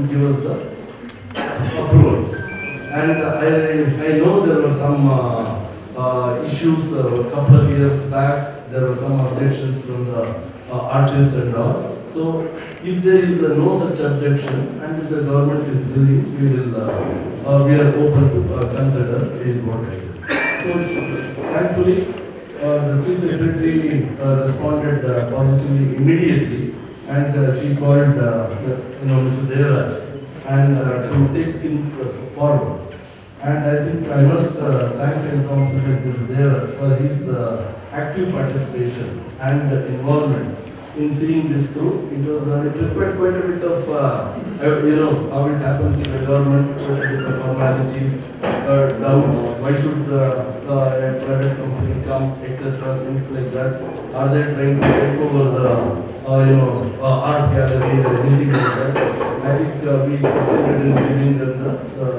to give us the approvals. And I know there were some issues a couple of years back. There were some objections from the artists and all. So if there is no such objection and if the government is willing, we are open to consider is what I said. So thankfully, the Chief Secretary responded positively immediately, and she called Mr. Devaraj and to take things forward. And I think I must thank and compliment Mr. Devaraj for his active participation and involvement in seeing this through. It required quite a bit of, how it happens in the government, quite a bit of formalities, doubts, why should a private company come, etc., things like that. Are they trying to take over the, art gallery or anything like that? I think we succeeded in giving them the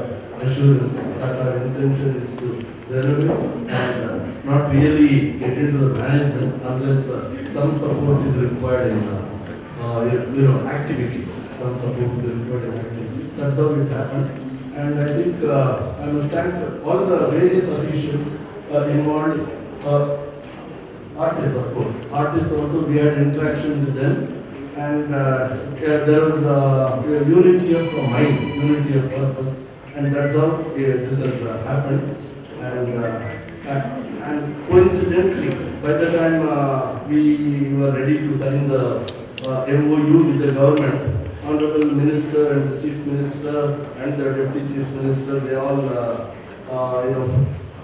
assurance that our intention is to renovate and not really get into the management unless some support is required in activities. Some support is required in activities. That's how it happened. And I think I must thank all the various officials involved, artists of course. Artists also, we had interaction with them. And there was unity of mind, unity of purpose. And that's how this has happened. And coincidentally, by the time we were ready to sign the MOU with the government, Honorable Minister and the Chief Minister and the Deputy Chief Minister, they all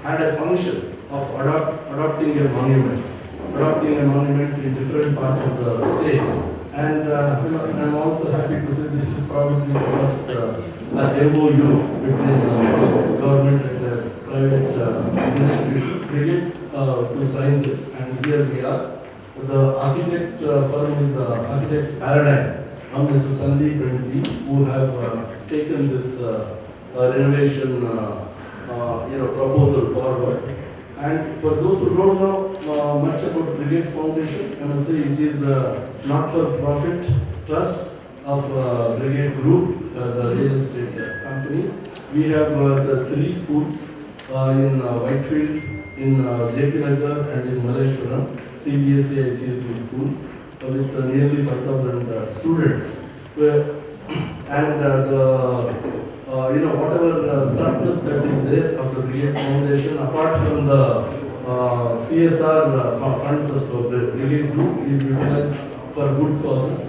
had a function of adopting a monument in different parts of the state. And I'm also happy to say this is probably the first MOU between government and a private institution to sign this. And here we are. The architect firm is Architects Paradigm, Mr. Sandeep Reddy, who have taken this renovation proposal forward. And for those who don't know much about Brigade Foundation, I must say it is a not-for-profit trust of Brigade Group, the real estate company. We have the 3 schools in Whitefield, in JP Nagar and in Malleshwaram, CBSE, ICSE schools with nearly 5,000 students. And whatever surplus that is there of the Brigade Foundation, apart from the CSR funds of the Brigade Group, is utilized for good causes.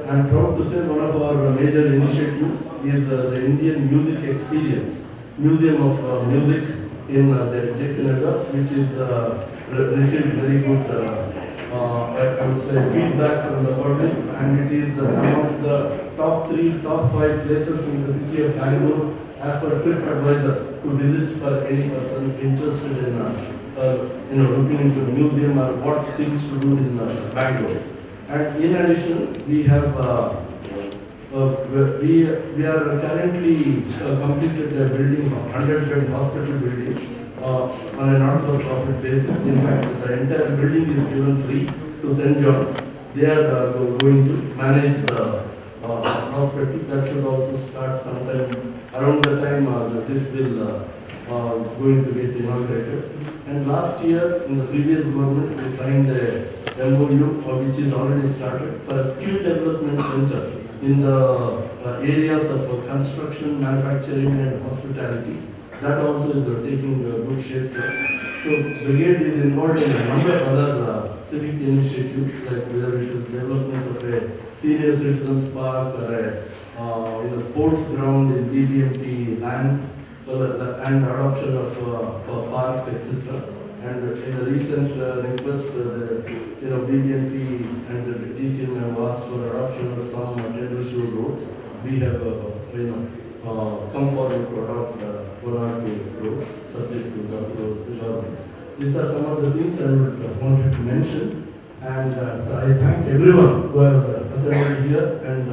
I'm proud to say one of our major initiatives is the Indian Music Experience, Museum of Music in JP Nagar, which is received very good I would say feedback from the public, and it is amongst the top 3, top 5 places in the city of Bangalore as per TripAdvisor to visit for any person interested in looking into the museum or what things to do in Bangalore. And in addition, we have we are currently completed a building, 100-bed hospital building. On a not-for-profit basis. In fact, the entire building is given free to St. John's. They are going to manage the hospital. That should also start sometime around the time this will going to get inaugurated. And last year, in the previous government, we signed a MOU, which is already started, for a skill development center in the areas of construction, manufacturing, and hospitality. That also is taking good shape. So Brigade is involved in a number of other civic initiatives, like whether it is development of a senior citizens park or a sports ground in BBMP land, and adoption of parks, etc. And in a recent request, BBMP and the DCM have asked for adoption of some tender roads. We have come forward to adopt one or two roads subject to the government. These are some of the things I wanted to mention, and I thank everyone who has assembled here and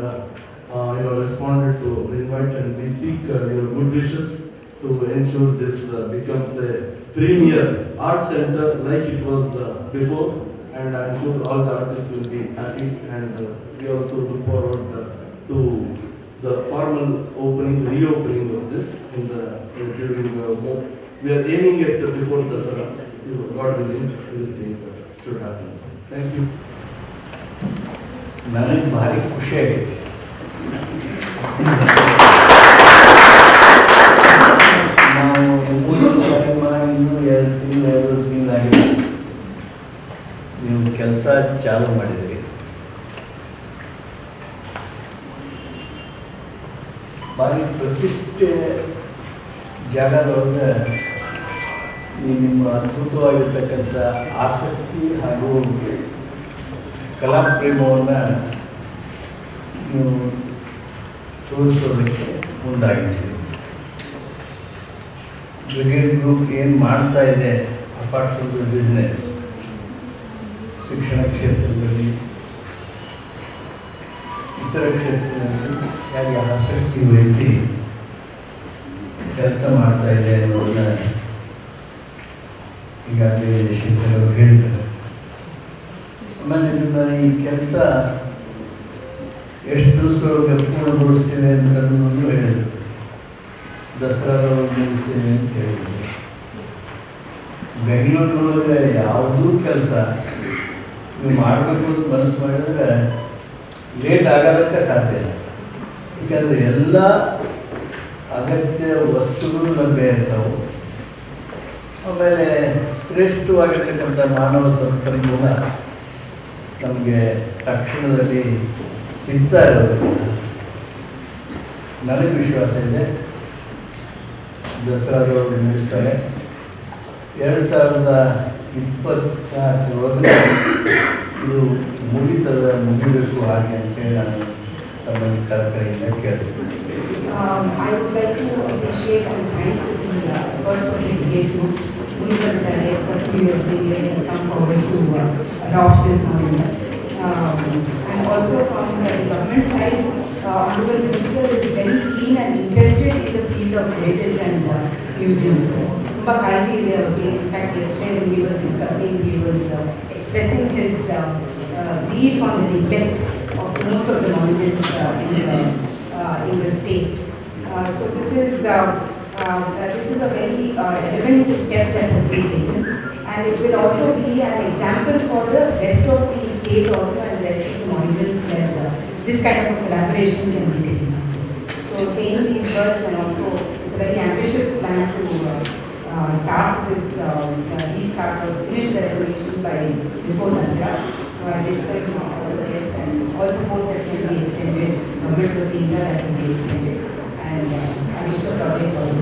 responded to the invite, and we seek your good wishes to ensure this becomes a premier art center like it was before, and I'm sure all the artists will be happy, and we also look forward to the formal opening, reopening of this in the during we are aiming at before the Dasara. God willing, everything should happen. Thank you. ನನಗೆ ಭಾರಿ ಖುಷಿ ಆಗೈತಿ. ನಾವು 3 ಸಾರಿ ಮಾಡಿ ಇನ್ನೂ 2 ತಿಂಗಳಾಗಿದೆ ನೀವು ಕೆಲಸ ಚಾಲು ಮಾಡಿದ್ರಿ. ಭಾರಿ ಪ್ರತಿಷ್ಠೆ ಜಾಗದೊಳಗೆ ನಿಮ್ಮ ಅದ್ಭುತವಾಗಿರ್ತಕ್ಕಂಥ ಆಸಕ್ತಿ ಹಾಗೂ ಕಲಾ ಪ್ರೇಮವನ್ನು ನೀವು ತೋರಿಸೋದಕ್ಕೆ ಮುಂದಾಗಿದ್ದೀರಿ. ಬ್ರಿಗೇಡ್ ಗ್ರೂಪ್ ಏನು ಮಾಡ್ತಾ ಇದೆ ಅಪಾರ್ಟ್ ಫ್ರಮ್ ದ ಬಿಸ್ನೆಸ್, ಶಿಕ್ಷಣ ಕ್ಷೇತ್ರದಲ್ಲಿ ಇತರ ಕ್ಷೇತ್ರದಲ್ಲಿ ಹೇಗೆ ಆಸಕ್ತಿ ವಹಿಸಿ ಕೆಲಸ ಮಾಡ್ತಾ ಇದೆ ಅನ್ನೋದನ್ನ ಈಗಾಗಲೇ ಶಿಕ್ಷಕರು ಅವರು ಹೇಳ್ತಾರೆ. ಆಮೇಲೆ ಇದನ್ನು ಈ ಕೆಲಸ ಎಷ್ಟು ದಿವಸದೊಳಗೆ ಪೂರ್ಣಗೊಳಿಸ್ತೇವೆ ಅನ್ನೋದನ್ನು ಹೇಳಿದರು. ದಸರಾದೊಳಗೆ ಮುಗಿಸ್ತೇವೆ ಅಂತ ಹೇಳಿದರು. ಬೆಂಗಳೂರಿನೊಳಗೆ ಯಾವುದೂ ಕೆಲಸ ನೀವು ಮಾಡಬೇಕು ಅಂತ ಮನಸ್ಸು ಮಾಡಿದ್ರೆ ಲೇಟ್ ಆಗೋದಕ್ಕೆ ಸಾಧ್ಯ ಇಲ್ಲ. ಯಾಕಂದರೆ ಎಲ್ಲ ಅಗತ್ಯ ವಸ್ತುಗಳು ಲಭ್ಯ ಇರ್ತಾವೆ. ಆಮೇಲೆ ಶ್ರೇಷ್ಠವಾಗಿರ್ತಕ್ಕಂಥ ಮಾನವ ಸಂಪನ್ಮೂಲ ನಮಗೆ ತಕ್ಷಣದಲ್ಲಿ ಸಿಗ್ತಾ ಇರೋದ್ರಿಂದ ನನಗೆ ವಿಶ್ವಾಸ ಇದೆ ದಸರಾದೊಳಗೆ ಮುಗಿಸ್ತಾರೆ. 2024 ಇದು ಮುಗಿಬೇಕು ಹಾಗೆ ಅಂತೇಳಿ ನಾನು ತಮ್ಮಲ್ಲಿ ಕಳಕಳಿಯಿಂದ ಕೇಳ್ತೀನಿ. I would like to appreciate and thank the efforts of the brigade group who have done it for 2 years and come forward to adopt this monument. And also from the government side, Honorable Minister is very keen and interested in the field of heritage and museums. In fact, yesterday when we were discussing, he was expressing his grief on the neglect of most of the monuments in the state. So this is a very relevant step that has been taken, and it will also be an example for the rest of the state also and the rest of the monuments where this kind of a collaboration can be taken. So saying these words, and also it's a very ambitious plan to start this, finish the renovation by before Dasara. So I wish them all the best and all support that can be extended, government of India that can be extended, and I wish the project all the best.